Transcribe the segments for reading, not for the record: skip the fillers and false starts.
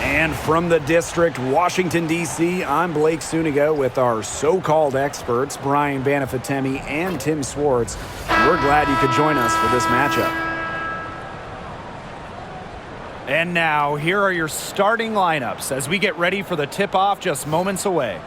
And from the district, Washington, D.C., I'm Blake Sunigo with our so-called experts, Brian Banafitemi and Tim Swartz. And we're glad you could join us for this matchup. And now, here are your starting lineups as we get ready for the tip-off just moments away.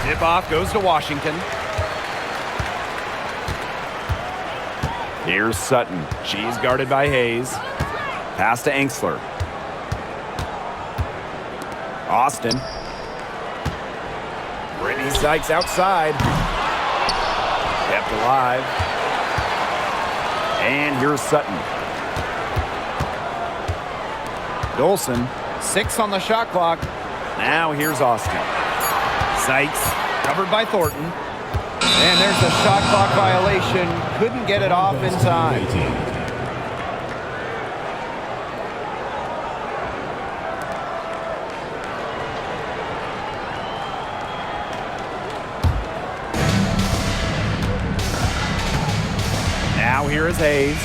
Tip-off goes to Washington. Here's Sutton. She's guarded by Hayes. Pass to Angsler. Austin. Brittany Sykes outside. Kept alive. And here's Sutton. Dolson, 6 on the shot clock. Now here's Austin. Sykes, covered by Thornton. And there's a shot clock violation. Couldn't get it off in time. Now here is Hayes.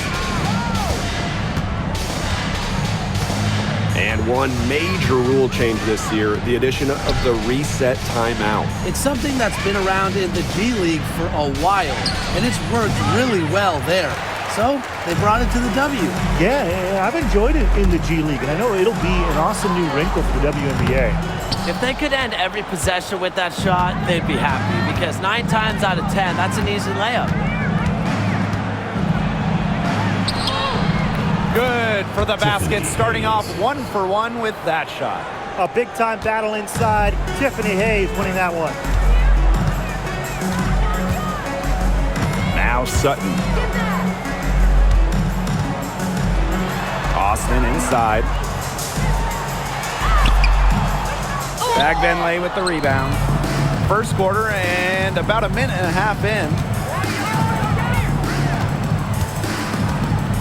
And one major rule change this year, the addition of the reset timeout. It's something that's been around in the G League for a while, and it's worked really well there. So they brought it to the W. Yeah, I've enjoyed it in the G League, and I know it'll be an awesome new wrinkle for the WNBA. If they could end every possession with that shot, they'd be happy, because 9 times out of 10, that's an easy layup. Good for the basket, starting off 1 for 1 with that shot. A big-time battle inside. Tiffany Hayes winning that one. Now Sutton. Austin inside. Bagbenley with the rebound. First quarter and about a minute and a half in.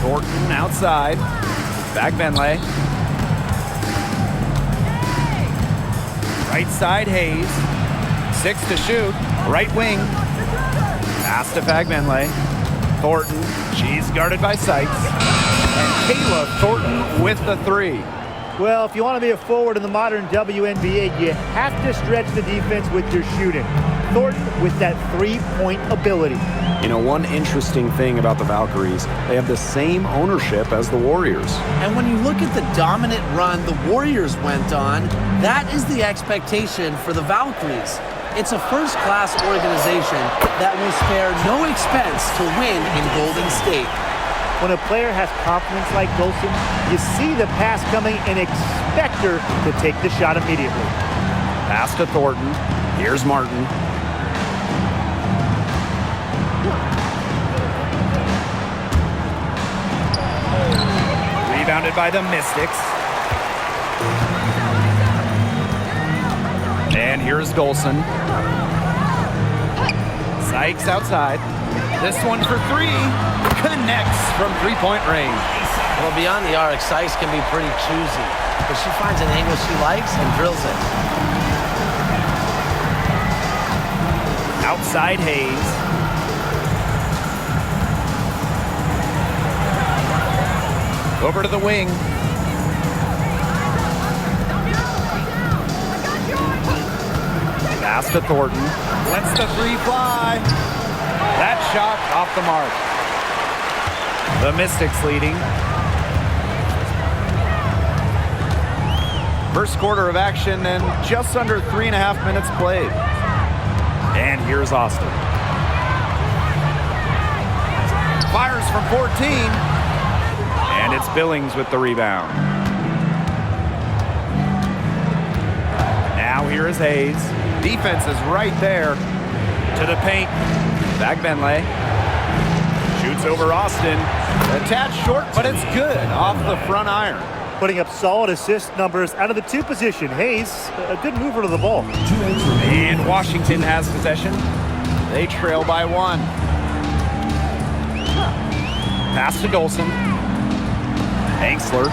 Thornton outside. Bagbenley. Right side, Hayes. 6 to shoot. Right wing. Pass to Bagbenley. Thornton. She's guarded by Sykes. And Kayla Thornton with the 3. Well, if you want to be a forward in the modern WNBA, you have to stretch the defense with your shooting. Thornton with that three-point ability. You know, one interesting thing about the Valkyries, they have the same ownership as the Warriors. And when you look at the dominant run the Warriors went on, that is the expectation for the Valkyries. It's a first-class organization that will spare no expense to win in Golden State. When a player has confidence like Dolson, you see the pass coming and expect her to take the shot immediately. Pass to Thornton. Here's Martin. Rebounded by the Mystics. And here's Dolson. Sykes outside. This one for 3. Connects from three-point range. Well, beyond the arc, Sykes can be pretty choosy, but she finds an angle she likes and drills it. Outside Hayes. Over to the wing. Pass to Thornton. Lets the 3 fly. That shot off the mark. The Mystics leading. First quarter of action and just under 3.5 minutes played. And here's Austin. Fires from 14. And it's Billings with the rebound. Now here is Hayes. Defense is right there. To the paint. Bagbenley. Shoots over Austin. A tad short, but it's good off the front iron. Putting up solid assist numbers out of the 2 position. Hayes, a good mover to the ball. And Washington has possession. They trail by 1. Pass to Dolson. Angsler.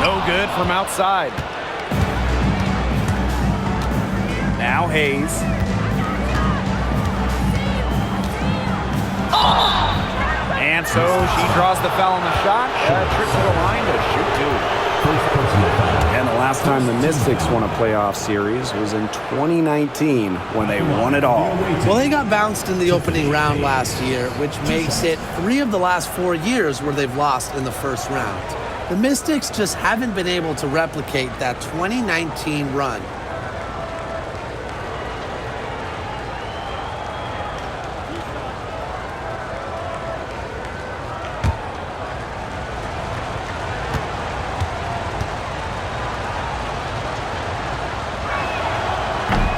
No No good from outside. Now Hayes. And so she draws the foul on the shot. Trip to the line to shoot two. And the last time the Mystics won a playoff series was in 2019 when they won it all. Well, they got bounced in the opening round last year, which makes it 3 of the last 4 years where they've lost in the first round. The Mystics just haven't been able to replicate that 2019 run.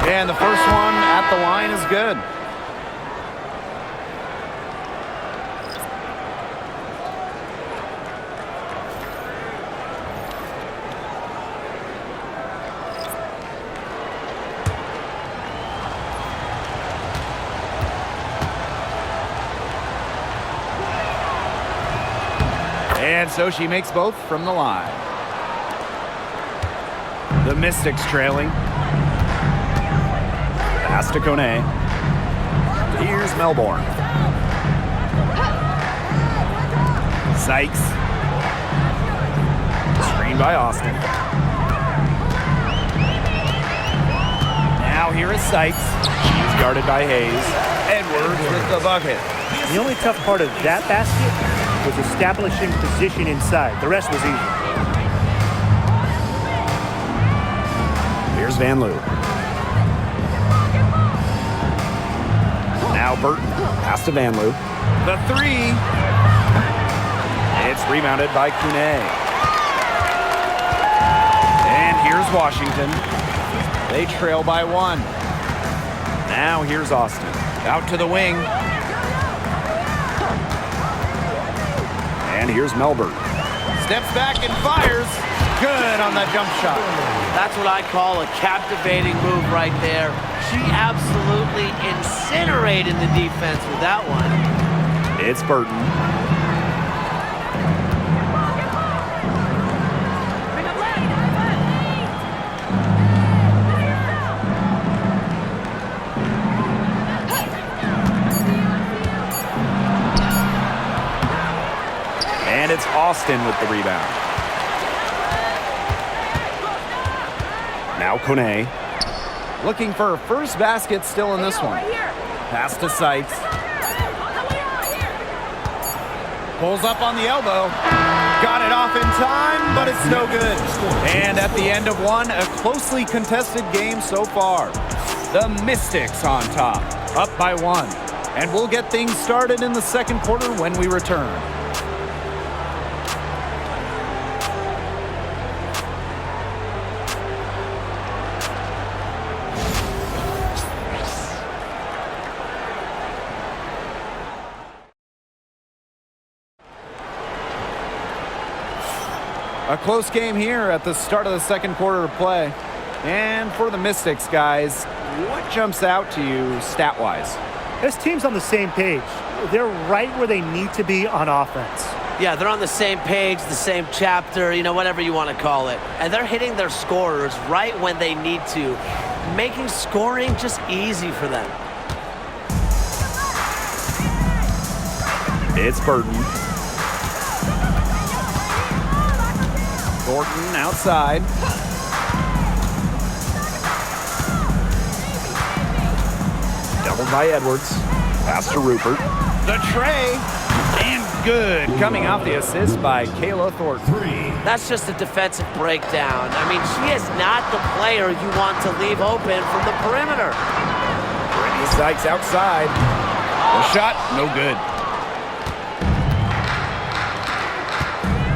And the first one at the line is good. And so she makes both from the line. The Mystics trailing. Pass to Kone. Here's Melbourne. Sykes. Screen by Austin. Now here is Sykes. She's guarded by Hayes. Edwards with the bucket. The only tough part of that basket was establishing position inside. The rest was easy. Here's Van Loo. Now Burton. Pass to Van Loo. The three. It's rebounded by Kune. And here's Washington. They trail by 1. Now here's Austin. Out to the wing. And here's Melbourne. Steps back and fires. Good on that jump shot. That's what I call a captivating move right there. She absolutely incinerated the defense with that one. It's Burton. And it's Austin with the rebound. Now Kone. Looking for her first basket still in this one. Pass to Sykes. Pulls up on the elbow. Got it off in time, but it's no good. And at the end of one, a closely contested game so far. The Mystics on top, up by 1. And we'll get things started in the second quarter when we return. A close game here at the start of the second quarter of play. And for the Mystics, guys, what jumps out to you stat-wise? This team's on the same page. They're right where they need to be on offense. Yeah, they're on the same page, the same chapter, whatever you want to call it. And they're hitting their scorers right when they need to, making scoring just easy for them. It's Burton. Thornton outside. Doubled by Edwards. Pass to Rupert. The tray. And good. Coming off the assist by Kayla Thornton. That's just a defensive breakdown. I mean, she is not the player you want to leave open from the perimeter. Brittany Sykes outside. The shot, no good.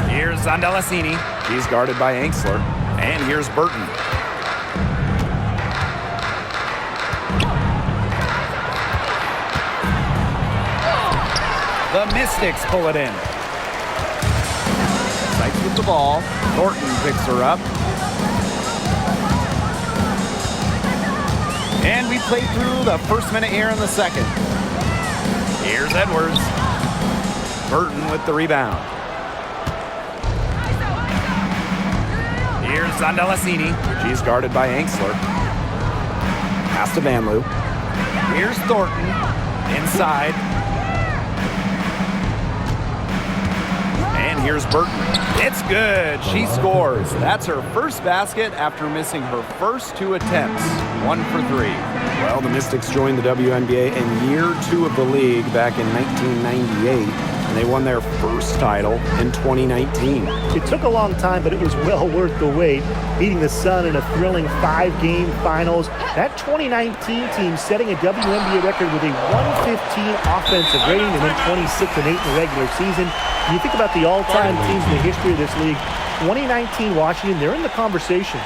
Here's Zandalasini. He's guarded by Anxler. And here's Burton. The Mystics pull it in. Sykes with the ball. Thornton picks her up. And we play through the first minute here in the second. Here's Edwards. Burton with the rebound. Here's Andalassini. She's guarded by Angsler. Pass to Van Loo. Here's Thornton. Inside. And here's Burton. It's good. She scores. That's her first basket after missing her first 2 attempts. 1 for 3. Well, the Mystics joined the WNBA in year 2 of the league back in 1998, and they won their first title in 2019. It took a long time, but it was well worth the wait, beating the Sun in a thrilling 5-game finals. That 2019 team setting a WNBA record with a 115 offensive rating and then 26-8 in the regular season. When you think about the all-time teams in the history of this league, 2019 Washington, they're in the conversation.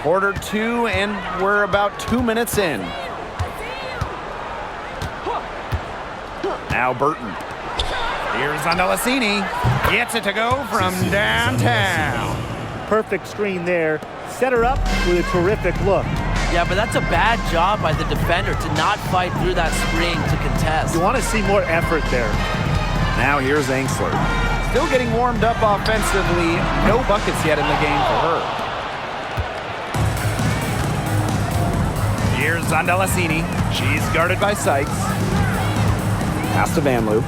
Quarter 2, and we're about 2 minutes in. Now Burton. Here's Andalassini. Gets it to go from downtown. Perfect screen there. Set her up with a terrific look. Yeah, but that's a bad job by the defender to not fight through that screen to contest. You want to see more effort there. Now here's Angsler. Still getting warmed up offensively. No buckets yet in the game for her. Here's Andalassini. She's guarded by Sykes. Pass to Van Loo.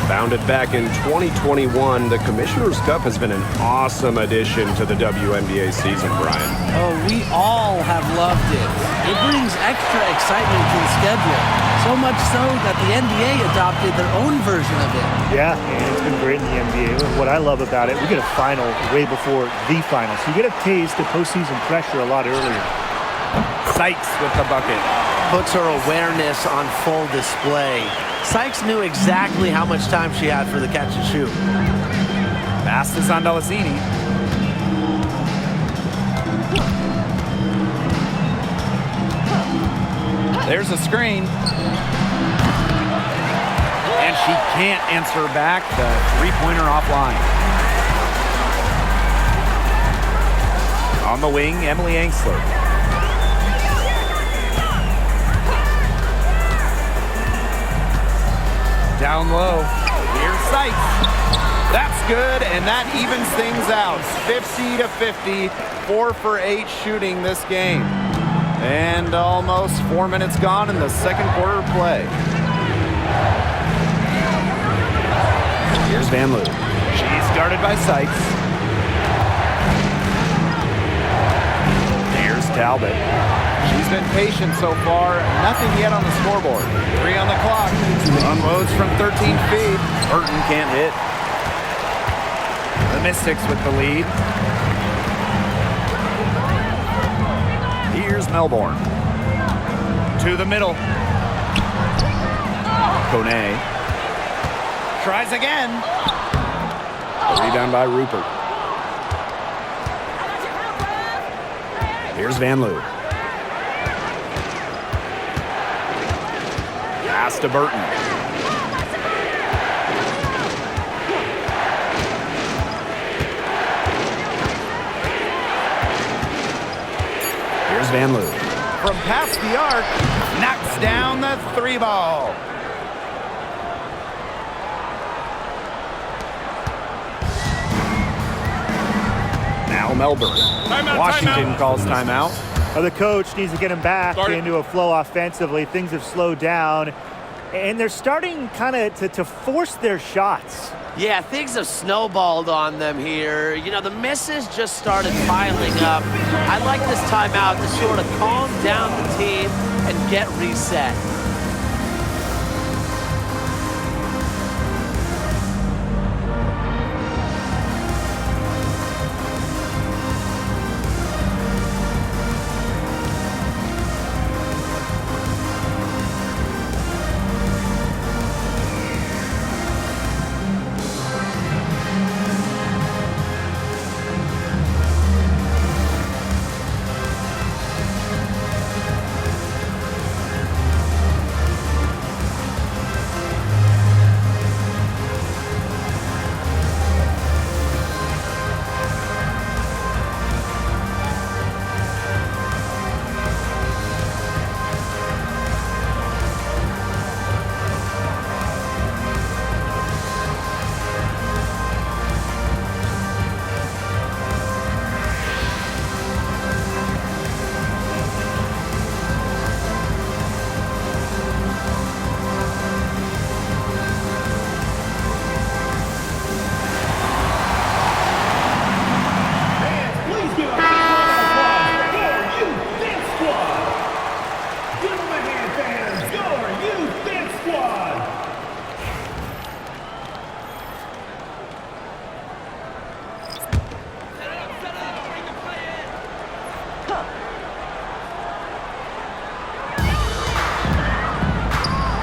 Founded back in 2021, the Commissioner's Cup has been an awesome addition to the WNBA season, Brian. Oh, we all have loved it. It brings extra excitement to the schedule, so much so that the NBA adopted their own version of it. Yeah, and it's been great in the NBA. What I love about it, we get a final way before the final, so you get a taste of postseason pressure a lot earlier. Sykes with the bucket. Puts her awareness on full display. Sykes knew exactly how much time she had for the catch and shoot. Pass to Andalassini. There's a screen. And she can't answer back the three-pointer offline. On the wing, Emily Angsler. Down low. Here's Sykes. That's good, and that evens things out. 50-50, 4 for 8 shooting this game. And almost 4 minutes gone in the second quarter of play. Here's Van Loo. She's guarded by Sykes. Here's Talbot. She's been patient so far. Nothing yet on the scoreboard. 3 on the clock. Unloads from 13 feet. Burton can't hit. The Mystics with the lead. Here's Melbourne. To the middle. Kone. Tries again. Rebound by Rupert. Here's Van Loo. Pass to Burton. Here's Van Loo. From past the arc, knocks down the 3-ball. Now Melbourne. Washington calls timeout. Well, the coach needs to get him back into a flow offensively. Things have slowed down, and they're starting kind of to force their shots. Yeah, things have snowballed on them here. You know, the misses just started piling up. I'd like this timeout to sort of calm down the team and get reset.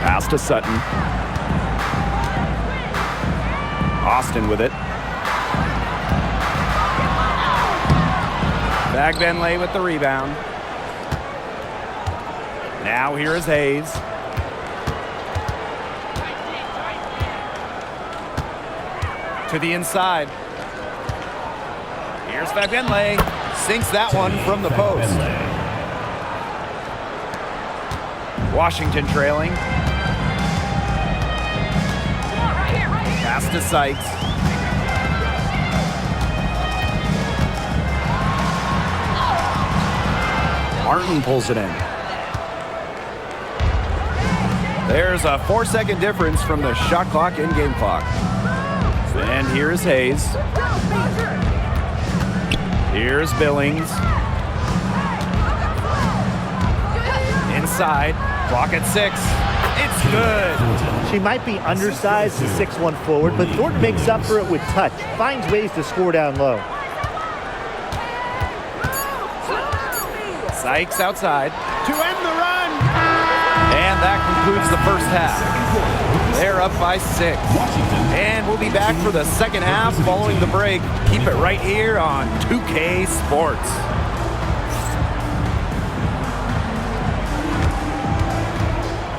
Pass to Sutton. Austin with it. Bagbenlay with the rebound. Now here is Hayes. To the inside. Here's Bagbenlay. Sinks that one from the post. Washington trailing. Pass to Sykes. Martin pulls it in. There's a 4-second difference from the shot clock and game clock. And here's Hayes. Here's Billings. Inside. Clock at 6. It's good. She might be undersized to 6'1" forward, but Thornton makes up for it with touch, finds ways to score down low. Sykes outside to end the run. And that concludes the first half. They're up by 6. And we'll be back for the second half following the break. Keep it right here on 2K Sports.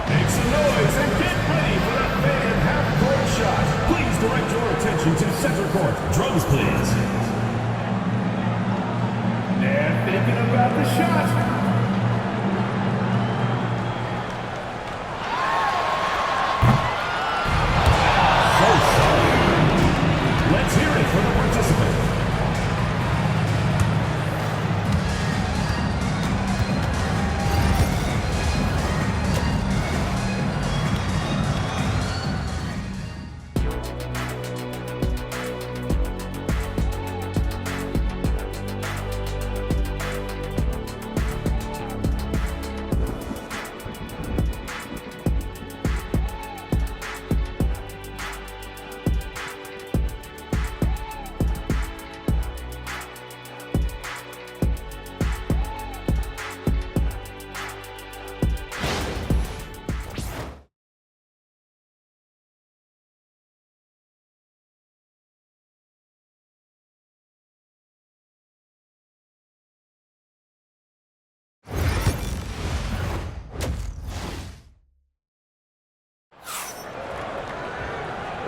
Make some noise and get ready for that fan half-court shot. Please direct your attention to center court. Drums, please. And thinking about the shot. Let's hear it for the participant.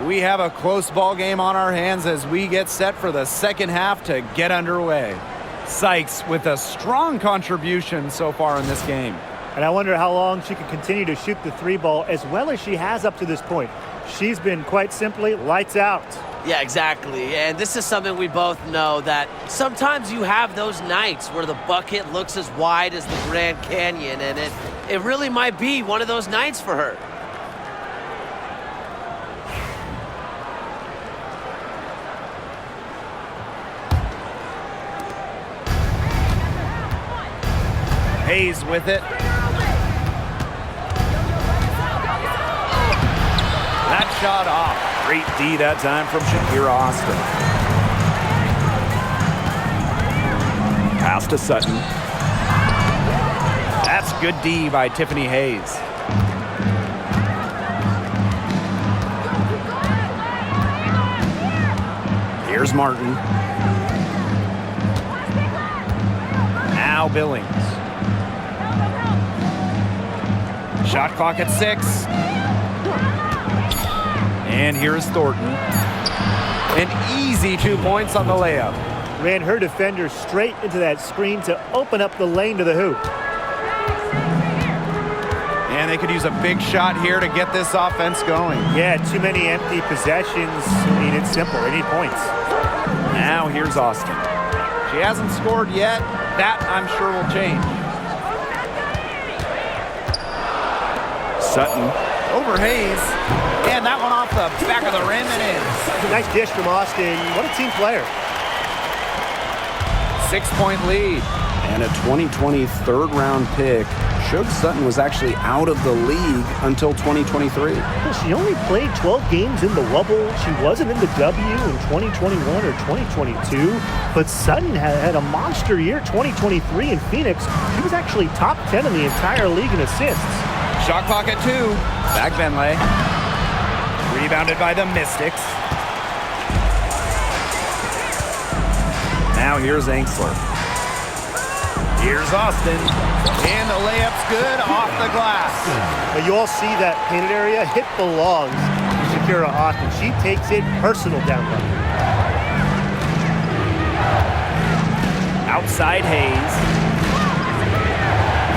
We have a close ball game on our hands as we get set for the second half to get underway. Sykes with a strong contribution so far in this game. And I wonder how long she can continue to shoot the three ball as well as she has up to this point. She's been quite simply lights out. Yeah, exactly. And this is something we both know, that sometimes you have those nights where the bucket looks as wide as the Grand Canyon, and it really might be one of those nights for her. Hayes with it. That shot off. Great D that time from Shakira Austin. Pass to Sutton. That's good D by Tiffany Hayes. Here's Martin. Now Billings. Shot clock at 6. And here's Thornton. An easy 2 points on the layup. Ran her defender straight into that screen to open up the lane to the hoop. And they could use a big shot here to get this offense going. Yeah, too many empty possessions. I mean, it's simple. They need points. Now here's Austin. She hasn't scored yet. That, I'm sure, will change. Sutton. Over Hayes. And that one off the back of the rim and in. Nice dish from Austin. What a team player. 6-point lead. And a 2020 third-round pick showed Sutton was actually out of the league until 2023. Well, she only played 12 games in the Wubble. She wasn't in the W in 2021 or 2022. But Sutton had a monster year, 2023 in Phoenix. She was actually top 10 in the entire league in assists. Shot clock at 2. Back Benley. Rebounded by the Mystics. Now here's Angsler. Here's Austin. And the layup's good off the glass. But you all see that painted area? It belongs to Shakira Austin. She takes it personal down low. Outside Hayes.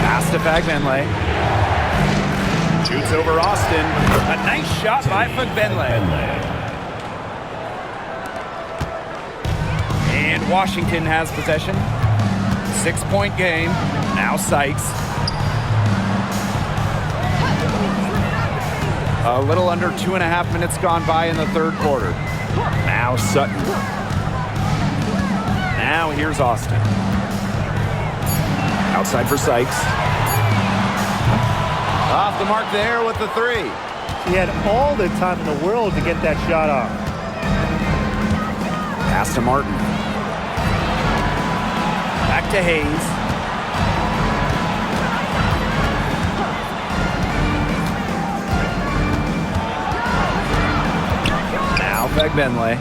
Pass to Fagbenley. Shoots over Austin. A nice shot by Fagbenley. And Washington has possession. 6-point game. Now Sykes. A little under 2.5 minutes gone by in the third quarter. Now Sutton. Now here's Austin. Outside for Sykes. Off the mark there with the 3. She had all the time in the world to get that shot off. Pass to Martin. Back to Hayes. Now Fagbenley.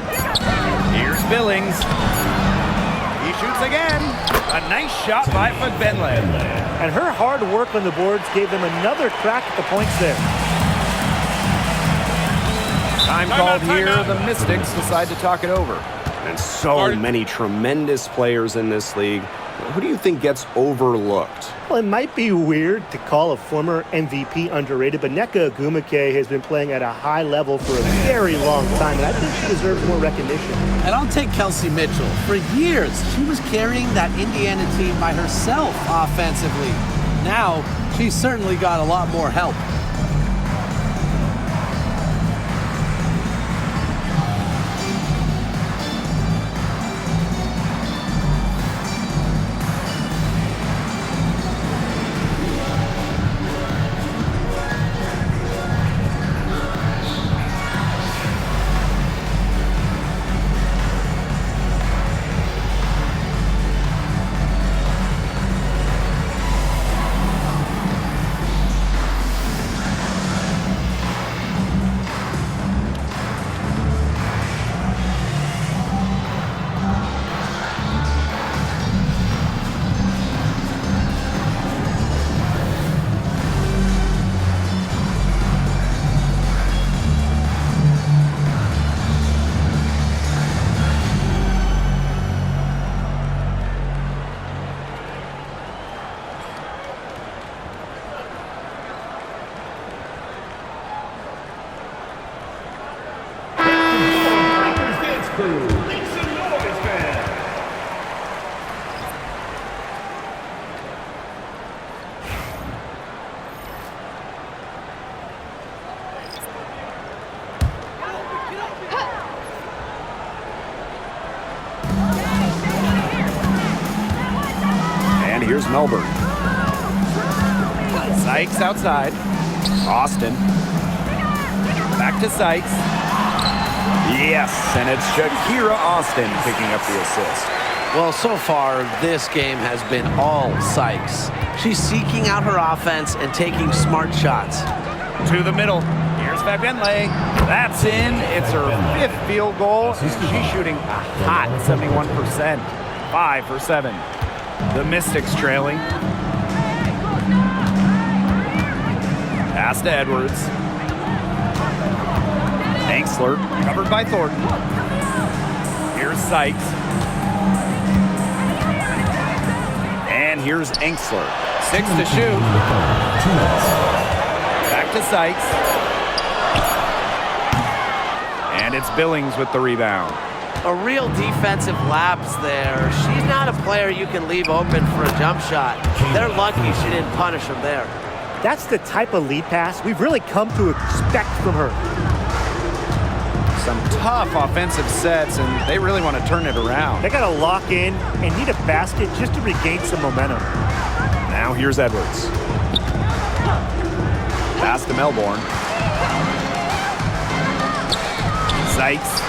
Here's Billings. He shoots again. A nice shot by Fagbenley. And her hard work on the boards gave them another crack at the points there. Time called here. The Mystics decide to talk it over. And so many tremendous players in this league. Who do you think gets overlooked? Well, it might be weird to call a former MVP underrated, but Nneka Ogwumike has been playing at a high level for a very long time, and I think she deserves more recognition. And I'll take Kelsey Mitchell. For years, she was carrying that Indiana team by herself offensively. Now, she's certainly got a lot more help. Melbourne. Sykes outside. Austin. Back to Sykes. Yes, and it's Shakira Austin picking up the assist. Well, so far, this game has been all Sykes. She's seeking out her offense and taking smart shots. To the middle. Here's Fabienne. That's in. It's her 5th field goal, and she's shooting a hot 71%. 5 for 7. The Mystics trailing. Pass to Edwards. Angsler, covered by Thornton. Here's Sykes. And here's Angsler. 6 to shoot. Back to Sykes. And it's Billings with the rebound. A real defensive lapse there. She's not a player you can leave open for a jump shot. They're lucky she didn't punish him there. That's the type of lead pass we've really come to expect from her. Some tough offensive sets, and they really want to turn it around. They got to lock in and need a basket just to regain some momentum. Now here's Edwards. Pass to Melbourne. Sykes.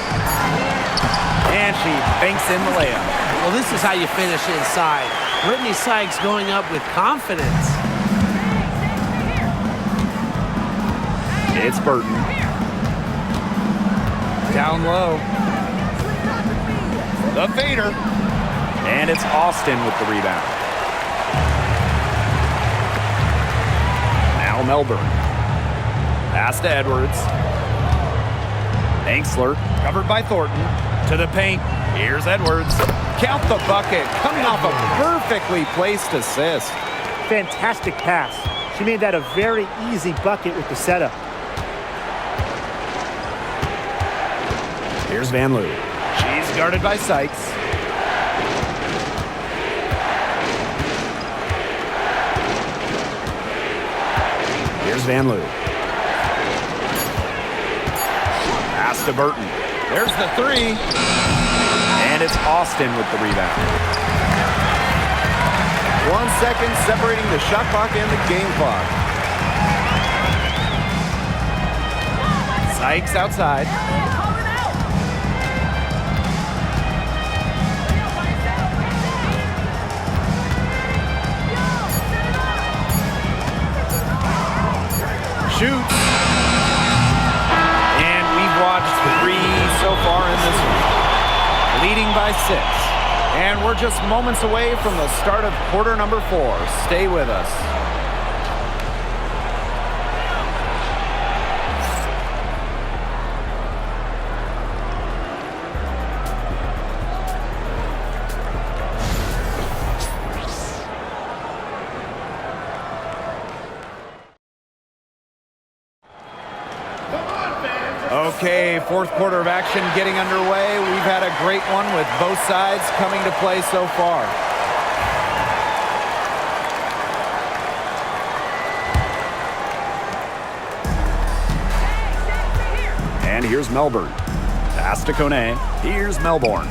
And she banks in the layup. Well, this is how you finish inside. Brittany Sykes going up with confidence. It's Burton. Down low. The fader. And it's Austin with the rebound. Now Melbourne. Pass to Edwards. Angsler, covered by Thornton. To the paint. Here's Edwards. Count the bucket. Coming off a perfectly placed assist. Fantastic pass. She made that a very easy bucket with the setup. Here's Van Loo. She's guarded by Sykes. Here's Van Loo. Pass to Burton. There's the 3. And it's Austin with the rebound. 1 second separating the shot clock and the game clock. Sykes outside. Shoots. And we've watched 3 so far in this one. Leading by 6. And we're just moments away from the start of quarter number 4. Stay with us. Okay, 4th quarter of action getting underway. We've had a great one with both sides coming to play so far. And here's Melbourne. Pass to Kone. Here's Melbourne.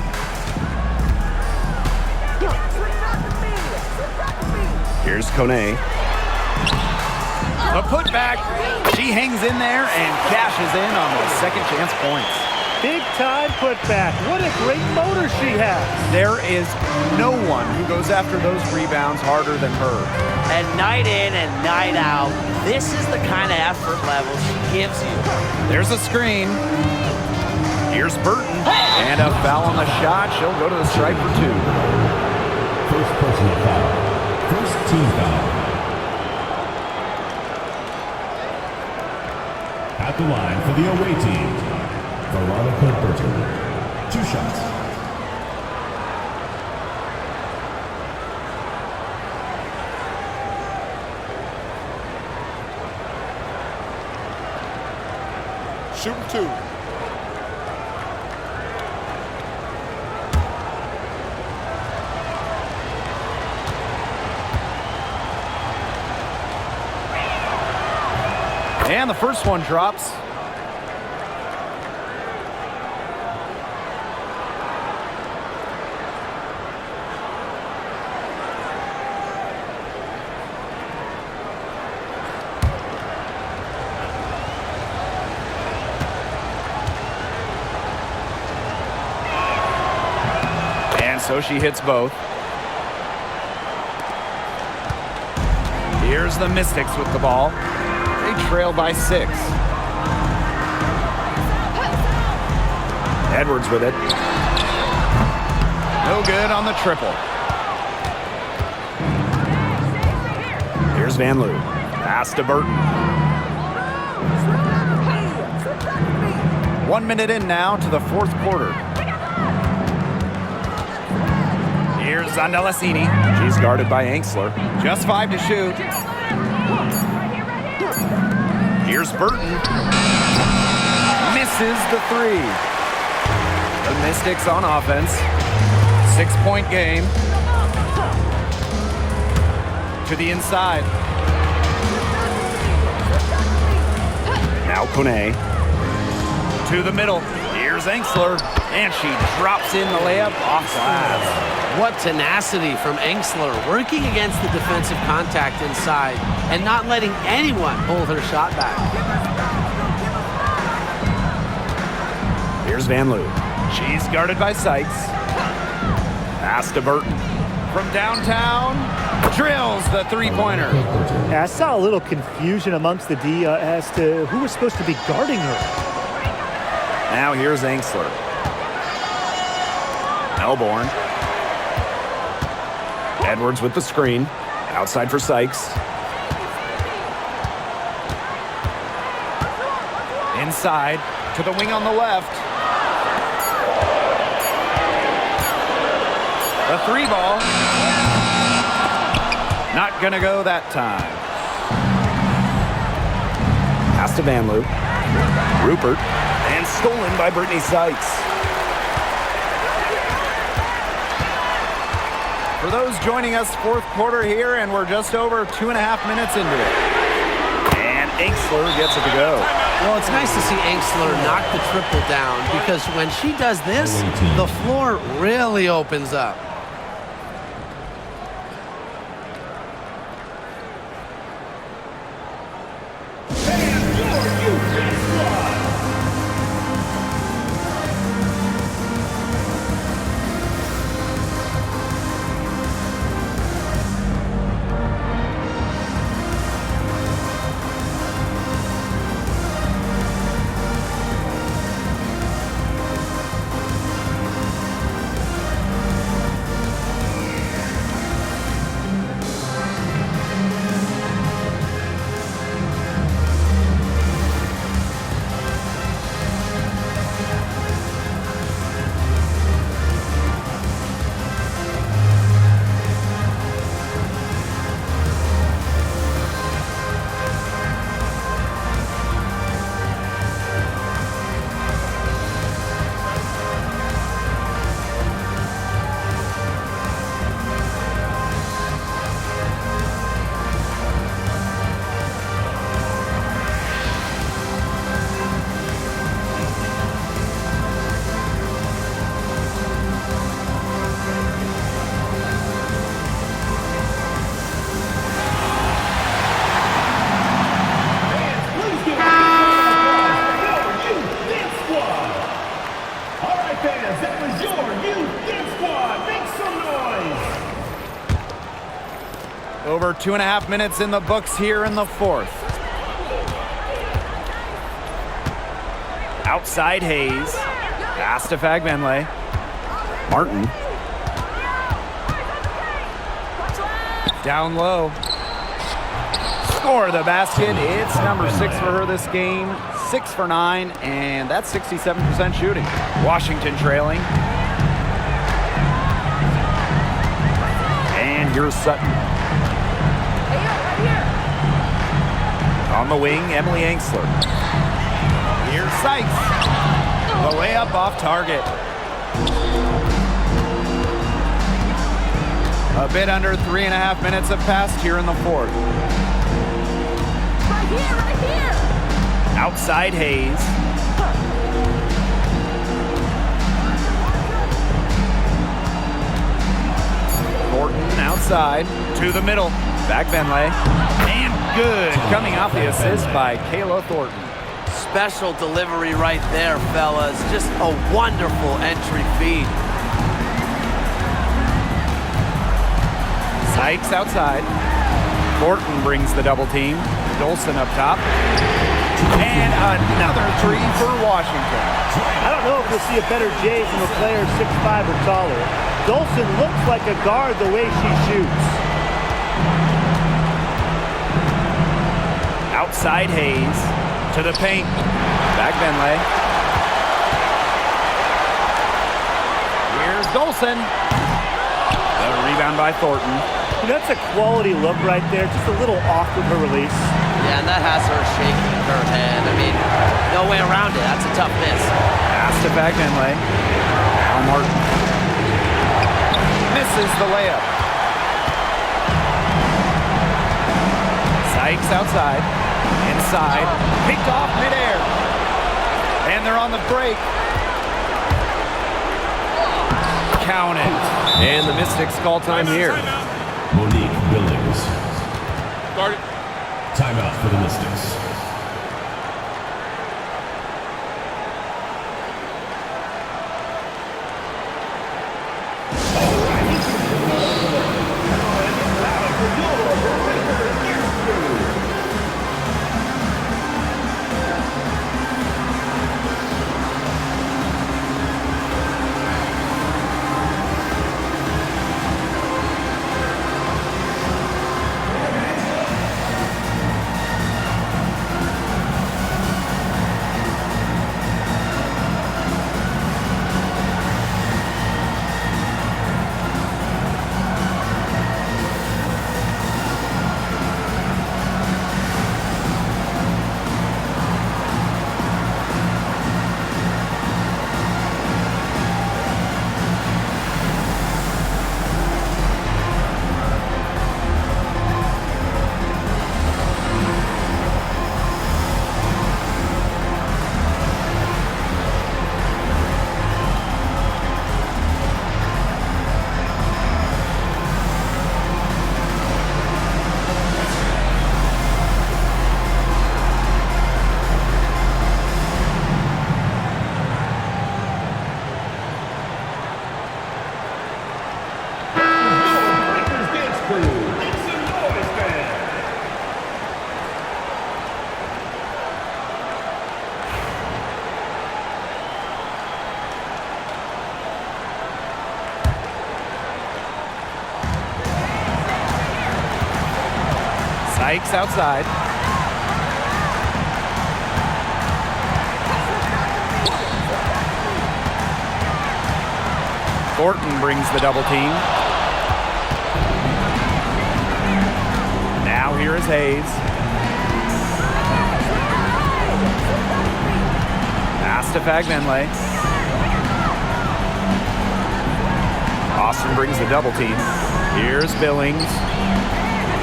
Here's Kone. A putback. She hangs in there and cashes in on the second chance points. Big time putback. What a great motor she has. There is no one who goes after those rebounds harder than her. And night in and night out, this is the kind of effort level she gives you. There's a screen. Here's Burton. And a foul on the shot. She'll go to the stripe for 2. First personal foul. First team foul. At the line for the away team, Veronica Burton. 2 shots. Shooting 2. And the first one drops. And so she hits both. Here's the Mystics with the ball. They trail by 6. Edwards with it. No good on the triple. Here's Van Loo. Pass to Burton. 1 minute in now to the 4th quarter. Here's Zandalacini. She's guarded by Angsler. Just 5 to shoot. Here's Burton. Misses the 3. The Mystics on offense. 6-point game. To the inside. Now Kone. To the middle. Here's Angsler. And she drops in the layup off glass. What tenacity from Angsler, working against the defensive contact inside and not letting anyone hold her shot back. Here's Van Loo. She's guarded by Sykes. Pass to Burton. From downtown, drills the 3-pointer. Yeah, I saw a little confusion amongst the D as to who was supposed to be guarding her. Now here's Angsler. Melbourne. Edwards with the screen. Outside for Sykes. Inside to the wing on the left. The 3 ball. Not gonna go that time. Pass to Van Loo. Rupert. And stolen by Brittany Sykes. For those joining us, 4th quarter here, and we're just over 2.5 minutes into it. And Angsler gets it to go. Well, it's nice to see Angsler knock the triple down because when she does this, the floor really opens up. Over 2.5 minutes in the books here in the 4th. Outside Hayes. Pass to Fagbenle. Martin. Down low. Score the basket. It's number 6 for her this game. 6 for 9, and that's 67% shooting. Washington trailing. And here's Sutton. On the wing, Emily Angsler. Here's Sykes. The layup off target. A bit under 3.5 minutes have passed here in the 4th. Right here. Outside Hayes. Thornton outside to the middle. Back Benlay. And good. Coming off the assist by Kayla Thornton. Special delivery right there, fellas. Just a wonderful entry feed. Sykes outside. Thornton brings the double team. Dolson up top. And another three for Washington. I don't know if we'll see a better J from a player 6'5" or taller. Dolson looks like a guard the way she shoots. Outside Hayes to the paint. Back Benley. Here's Dolson. The rebound by Thornton. That's a quality look right there. Just a little off with her release. Yeah, and that has her shaking her head. I mean, no way around it. That's a tough miss. Pass to back Benley. Now Martin. Misses the layup. Sykes outside. Inside. Picked off midair. And they're on the break. Count it. And the Mystics call time here. Monique Billings. Guard it. Timeout for the Mystics. Sykes outside. Thornton brings the double team. Now here is Hayes. Pass to Fagbenley. Austin brings the double team. Here's Billings.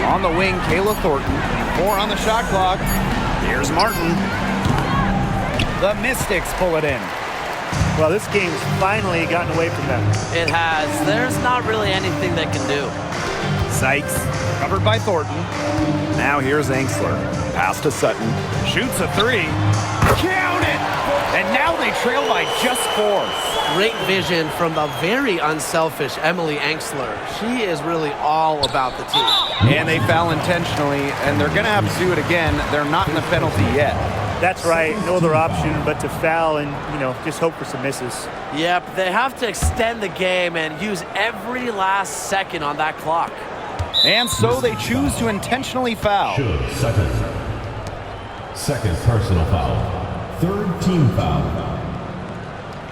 On the wing, Kayla Thornton. 4 on the shot clock. Here's Martin. The Mystics pull it in. Well, this game's finally gotten away from them. It has. There's not really anything they can do. Sykes, covered by Thornton. Now here's Angsler. Pass to Sutton. Shoots a 3. Count it! And now they trail by just 4. Great vision from the very unselfish Emily Angsler. She is really all about the team. And they foul intentionally, and they're going to have to do it again. They're not in the penalty yet. That's right. No other option but to foul and, just hope for some misses. Yep, they have to extend the game and use every last second on that clock. And so they choose to intentionally foul. Should second personal foul. 3rd team foul.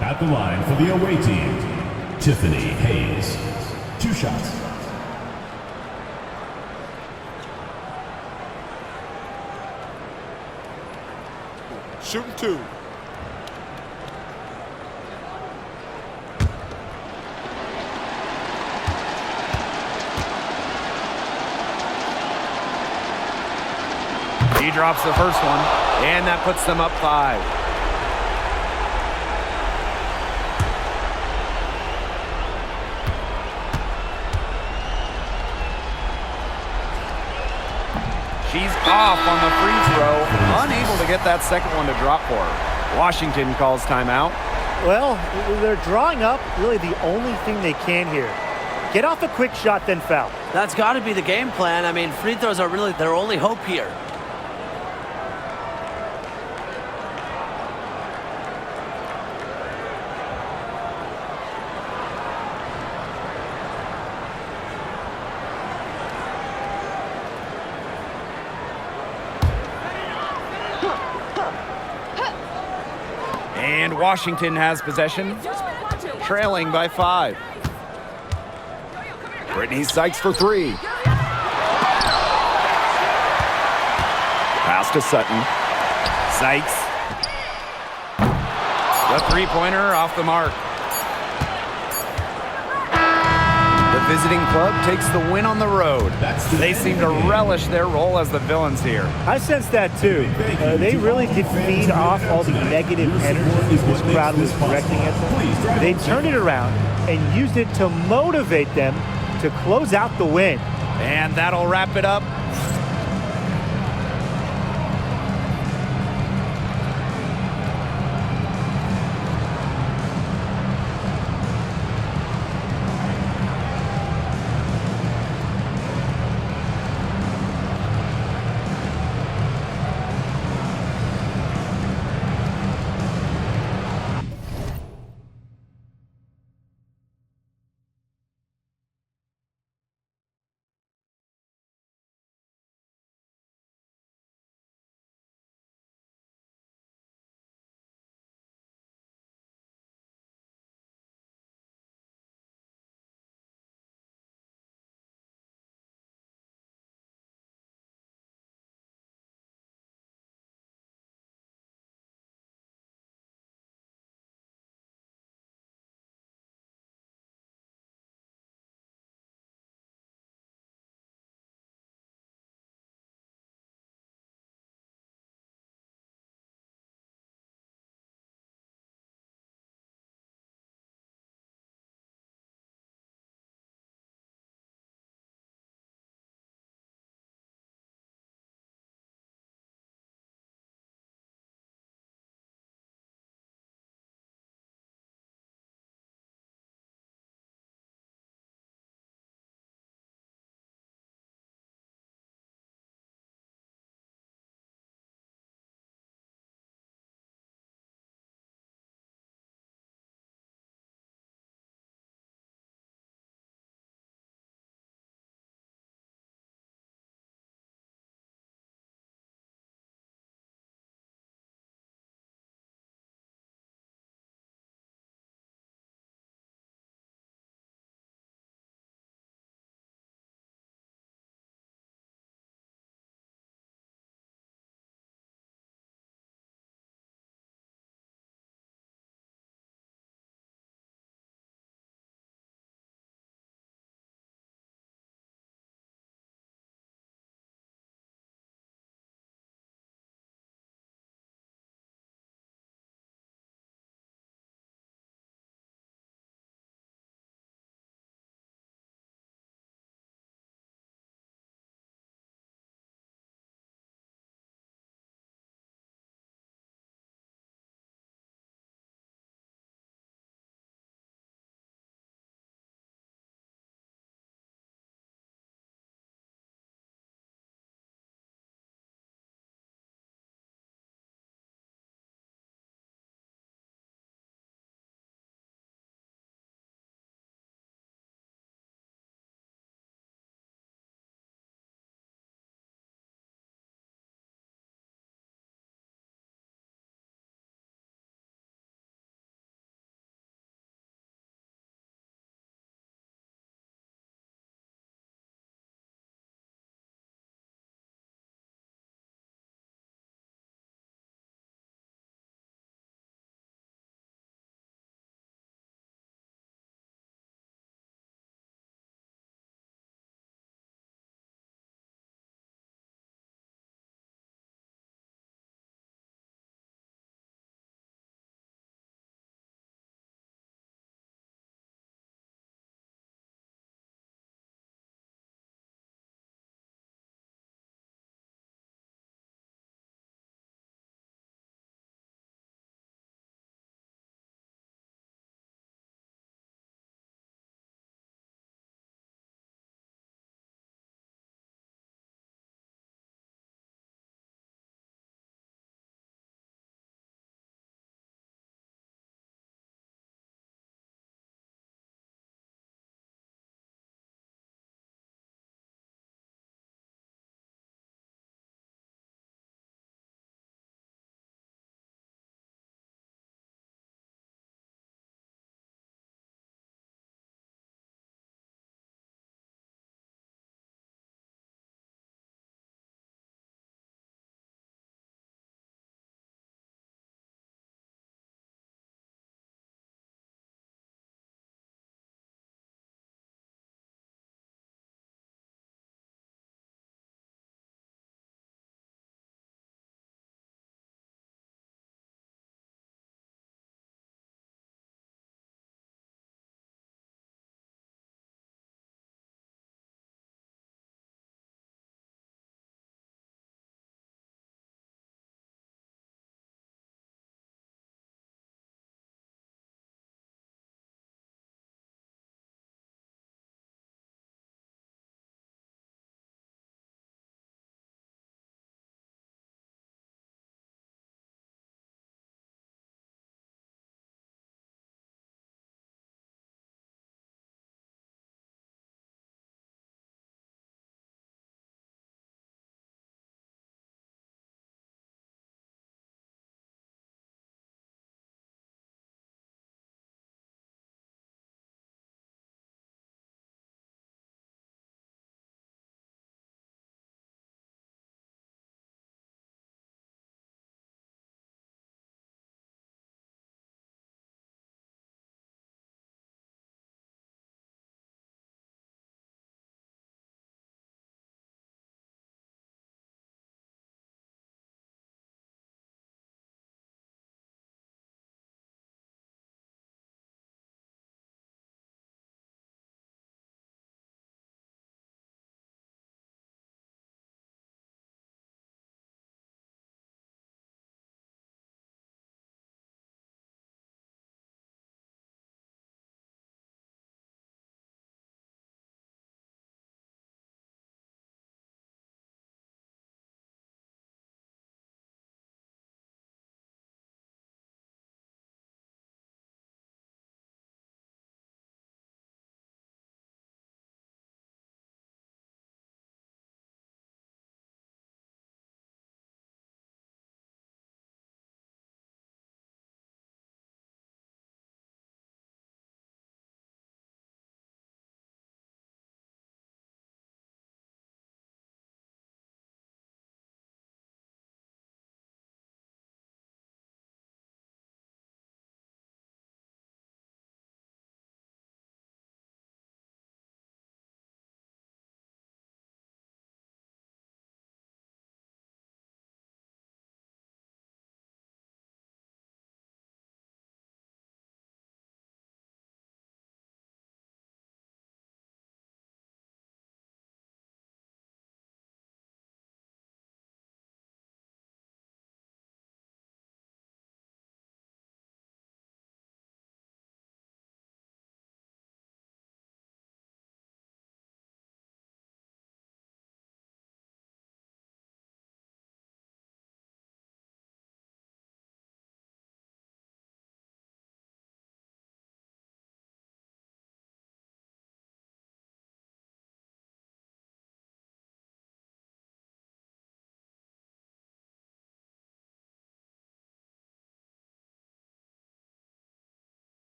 At the line for the away team, Tiffany Hayes. 2 shots. Shooting 2. He drops the first one, and that puts them up 5. She's off on the free throw, unable to get that second one to drop for her. Washington calls timeout. Well, they're drawing up really the only thing they can here. Get off a quick shot, then foul. That's got to be the game plan. I mean, free throws are really their only hope here. And Washington has possession, trailing by 5. Brittany Sykes for 3. Pass to Sutton. Sykes. The three-pointer off the mark. The visiting club takes the win on the road. They seem to relish their role as the villains here. I sense that too. They really did feed off all the negative energy this crowd was directing at them. They turned it around and used it to motivate them to close out the win. And that'll wrap it up